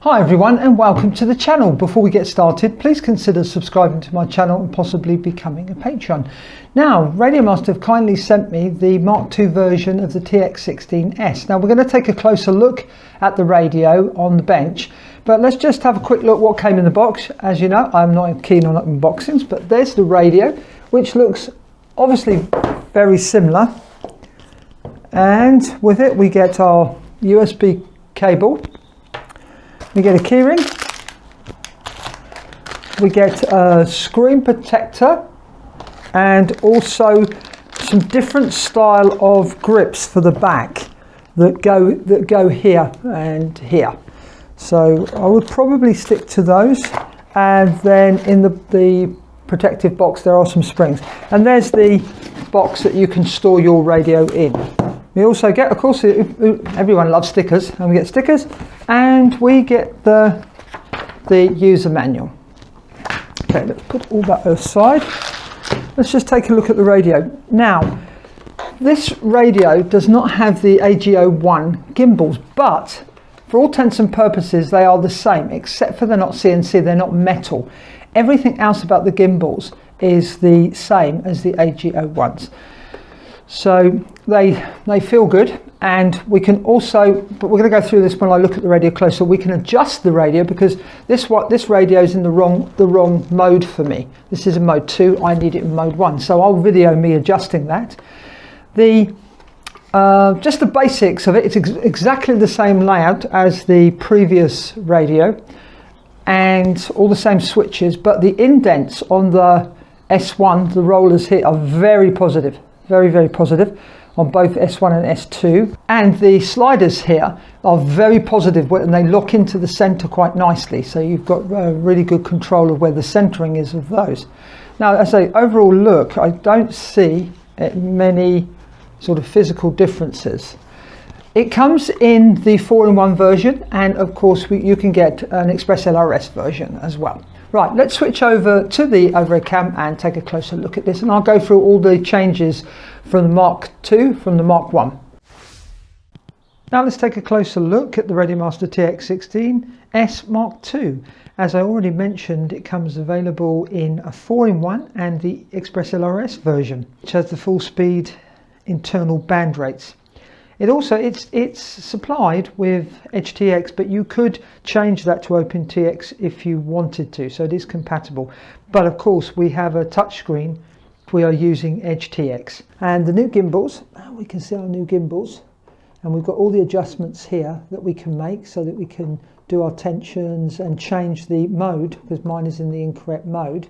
Hi everyone and welcome to the channel. Before we get started, please consider subscribing to my channel and possibly becoming a patron. Now, RadioMaster have kindly sent me the Mark II version of the TX16s. Now we're going to take a closer look at the radio on the bench, but let's just have a quick look what came in the box. As you know, I'm not keen on unboxings, but there's the radio, which looks obviously very similar. And with it we get our USB cable. We get a keyring, we get a screen protector, and also some different style of grips for the back that go here and here. So I would probably stick to those, and then in the protective box there are some springs, and there's the box that you can store your radio in. We also get, of course, everyone loves stickers, and we get stickers, and we get the user manual. Okay, let's put all that aside. Let's just take a look at the radio. Now, this radio does not have the AG01 gimbals, but for all intents and purposes, they are the same, except for they're not CNC, they're not metal. Everything else about the gimbals is the same as the AG01s. So they feel good, and we can also, but we're going to go through this when I look at the radio closer. We can adjust the radio because this radio is in the wrong mode for me. This is in mode 2. I need it in mode 1. So I'll video me adjusting that. Just the basics of it. It's exactly the same layout as the previous radio, and all the same switches. But the indents on the S1, the rollers here, are very positive. Very, very positive on both S1 and S2, and the sliders here are very positive and they lock into the center quite nicely, so you've got really good control of where the centering is of those. Now, as an overall look, I don't see many sort of physical differences. It comes in the 4-in-1 version, and of course you can get an ExpressLRS version as well. Right, let's switch over to the overhead cam and take a closer look at this, and I'll go through all the changes from the Mark II from the Mark I. Now let's take a closer look at the RadioMaster TX16s Mark II. As I already mentioned, it comes available in a 4-in-1 and the ExpressLRS version, which has the full speed internal band rates. It also, it's supplied with EdgeTX, but you could change that to OpenTX if you wanted to, so it is compatible. But of course, we have a touchscreen. We are using EdgeTX. And the new gimbals, we can see our new gimbals, and we've got all the adjustments here that we can make so that we can do our tensions and change the mode, because mine is in the incorrect mode.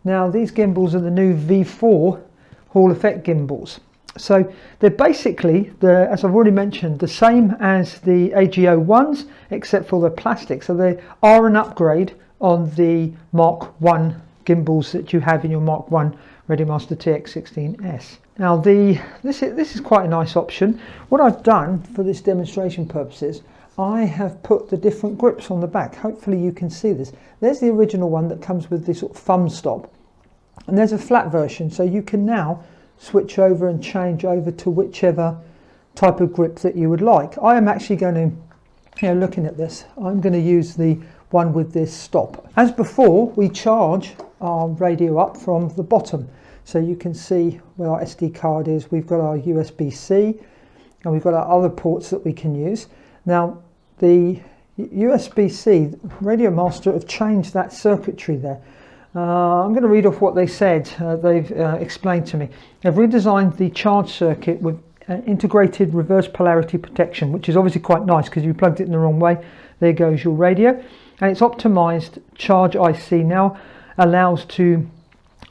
Now, these gimbals are the new V4 Hall effect gimbals. So they're basically, as I've already mentioned, the same as the AG01s, except for the plastic. So they are an upgrade on the Mark I gimbals that you have in your Mark I RadioMaster TX16s. Now this is quite a nice option. What I've done for this demonstration purposes, I have put the different grips on the back. Hopefully you can see this. There's the original one that comes with this sort of thumb stop, and there's a flat version, so you can now switch over and change over to whichever type of grip that you would like. I am actually going to, looking at this, I'm going to use the one with this stop. As before, we charge our radio up from the bottom, so you can see where our SD card is. We've got our USB-C, and we've got our other ports that we can use. Now, the USB-C, RadioMaster have changed that circuitry there. I'm going to read off what they said. They've explained to me. They've redesigned the charge circuit with integrated reverse polarity protection, which is obviously quite nice because you plugged it in the wrong way. There goes your radio. And it's optimized charge IC now allows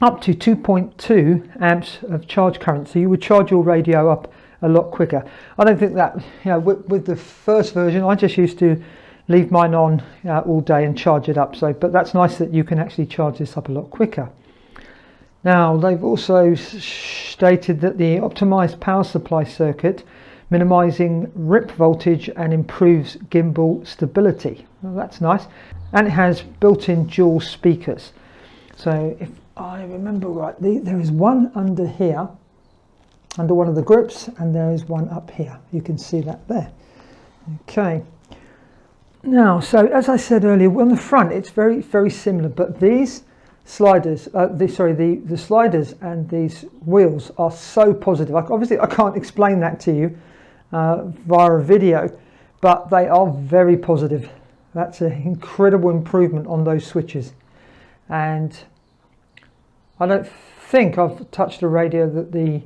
up to 2.2 amps of charge current. So you would charge your radio up a lot quicker. I don't think that, with the first version, I just used to leave mine on all day and charge it up. But that's nice that you can actually charge this up a lot quicker. Now, they've also stated that the optimized power supply circuit minimizing rip voltage and improves gimbal stability. Well, that's nice. And it has built-in dual speakers. So if I remember right, there is one under here, under one of the grips, and there is one up here. You can see that there. Okay. Now, so as I said earlier, on the front it's very similar, but these sliders, the sliders and these wheels are so positive. Obviously I can't explain that to you via a video, but they are very positive. That's an incredible improvement on those switches, and I don't think I've touched a radio that the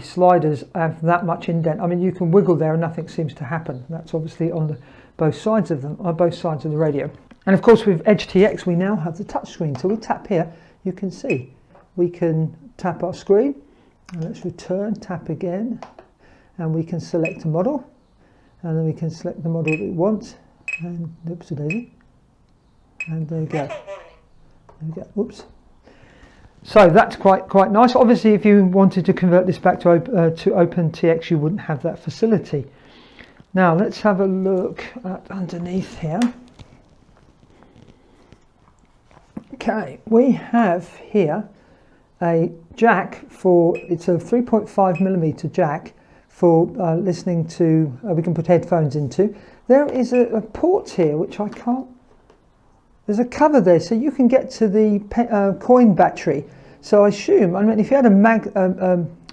sliders have that much indent. I mean, you can wiggle there and nothing seems to happen. That's obviously on both sides of them, on both sides of the radio. And of course with Edge TX we now have the touch screen. So we tap here, you can see we can tap our screen, and let's return, tap again, and we can select a model, and then we can select the model that we want, and oops a daisy, and there you go. There we go. Oops. So that's quite nice. Obviously if you wanted to convert this back to OpenTX you wouldn't have that facility. Now let's have a look at underneath here. Okay, we have here a jack it's a 3.5mm jack for listening to, we can put headphones into. There is a port here which I can't, there's a cover there so you can get to the coin battery. So I assume, I mean, if you had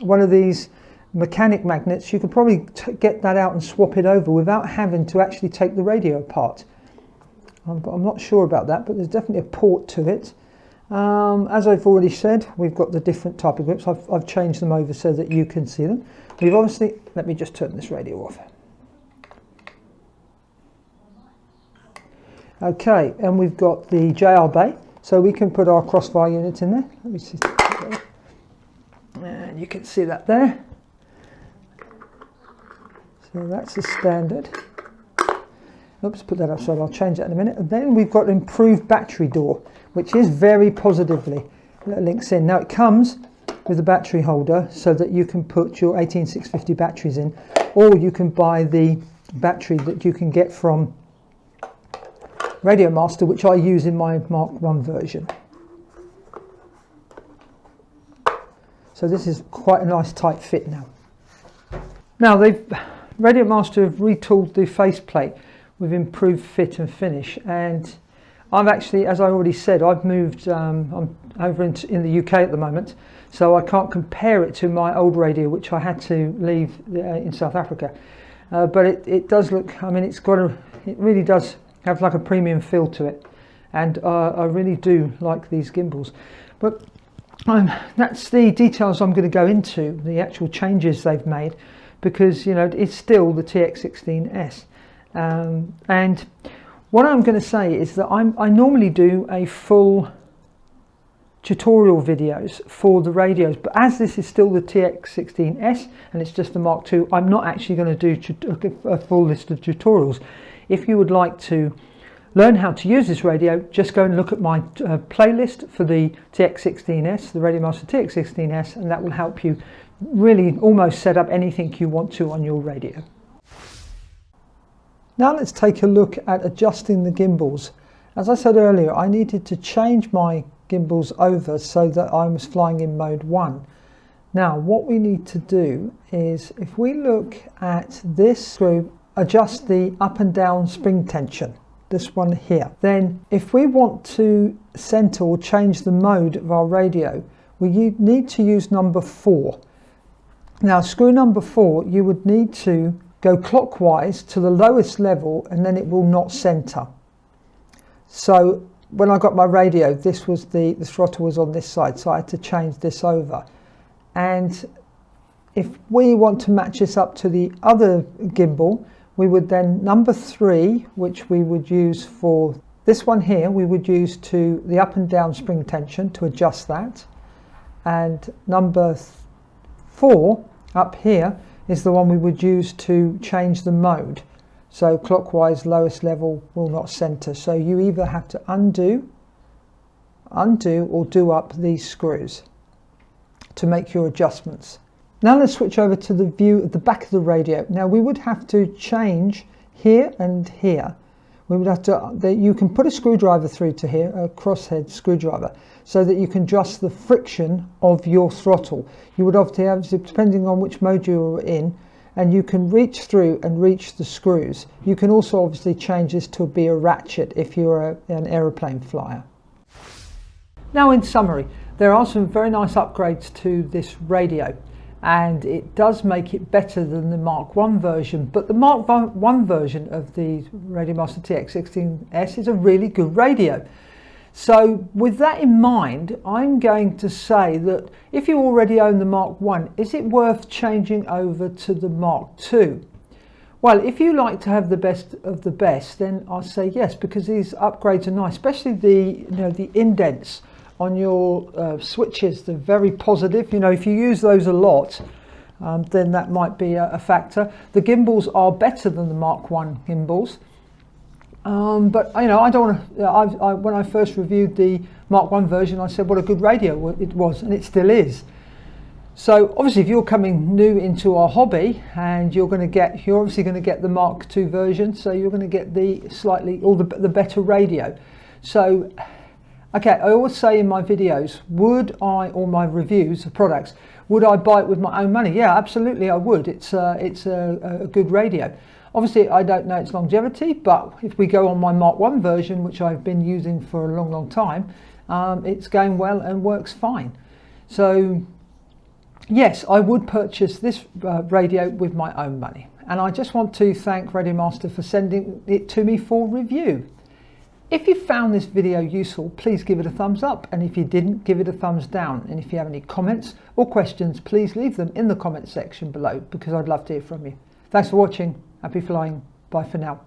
one of these mechanic magnets, you could probably get that out and swap it over without having to actually take the radio apart. But I'm not sure about that, but there's definitely a port to it. As I've already said, we've got the different type of grips. I've changed them over so that you can see them. We've obviously, let me just turn this radio off. Okay, and we've got the JR bay, so we can put our crossbar unit in there. Let me see. And you can see that there. So that's the standard. Oops, put that upside, I'll change that in a minute. And then we've got improved battery door, which is very positively links in. Now it comes with a battery holder so that you can put your 18650 batteries in, or you can buy the battery that you can get from RadioMaster, which I use in my Mark I version. So this is quite a nice tight fit now. Now RadioMaster have retooled the faceplate with improved fit and finish, and I've actually, as I already said, I've moved, I'm over in the UK at the moment, so I can't compare it to my old radio which I had to leave in South Africa, but it does look, I mean, it really does have like a premium feel to it, and I really do like these gimbals. But that's the details I'm going to go into, the actual changes they've made, because you know it's still the TX16s. And what I'm going to say is that I normally do a full tutorial videos for the radios, but as this is still the TX16s and it's just the Mark II, I'm not actually going to do a full list of tutorials. If you would like to learn how to use this radio, just go and look at my playlist for the TX16s, the RadioMaster TX16s, and that will help you really almost set up anything you want to on your radio. Now let's take a look at adjusting the gimbals. As I said earlier, I needed to change my gimbals over so that I was flying in mode 1. Now what we need to do is, if we look at this screw, adjust the up and down spring tension, this one here. Then if we want to center or change the mode of our radio, we need to use number 4. Now screw number 4, you would need to go clockwise to the lowest level and then it will not center. So when I got my radio, this was the throttle was on this side, so I had to change this over. And if we want to match this up to the other gimbal, we would then number 3, which we would use for this one here, we would use to the up and down spring tension to adjust that. And number 4 up here is the one we would use to change the mode. So clockwise lowest level will not center. So you either have to undo or do up these screws to make your adjustments. Now let's switch over to the view at the back of the radio. Now we would have to change here and here. We would have to, you can put a screwdriver through to here, a crosshead screwdriver, so that you can adjust the friction of your throttle. You would obviously have, depending on which mode you were in, and you can reach through and reach the screws. You can also obviously change this to be a ratchet if you're an aeroplane flyer. Now, in summary, there are some very nice upgrades to this radio, and it does make it better than the Mark I version, but the Mark I version of the RadioMaster TX16s is a really good radio. So with that in mind, I'm going to say that if you already own the Mark I, is it worth changing over to the Mark II? Well, if you like to have the best of the best, then I'll say yes, because these upgrades are nice, especially the indents on your switches. They're very positive. If you use those a lot, then that might be a factor. The gimbals are better than the Mark I gimbals. But I don't want to. When I first reviewed the Mark I version, I said what a good radio it was, and it still is. So obviously, if you're coming new into our hobby, and you're obviously going to get the Mark II version, so you're going to get the better radio. So, okay, I always say in my videos, or my reviews of products, would I buy it with my own money? Yeah, absolutely, I would. It's a good radio. Obviously, I don't know its longevity, but if we go on my Mark I version, which I've been using for a long, long time, it's going well and works fine. So, yes, I would purchase this radio with my own money. And I just want to thank RadioMaster for sending it to me for review. If you found this video useful, please give it a thumbs up. And if you didn't, give it a thumbs down. And if you have any comments or questions, please leave them in the comment section below, because I'd love to hear from you. Thanks for watching. Happy flying. Bye for now.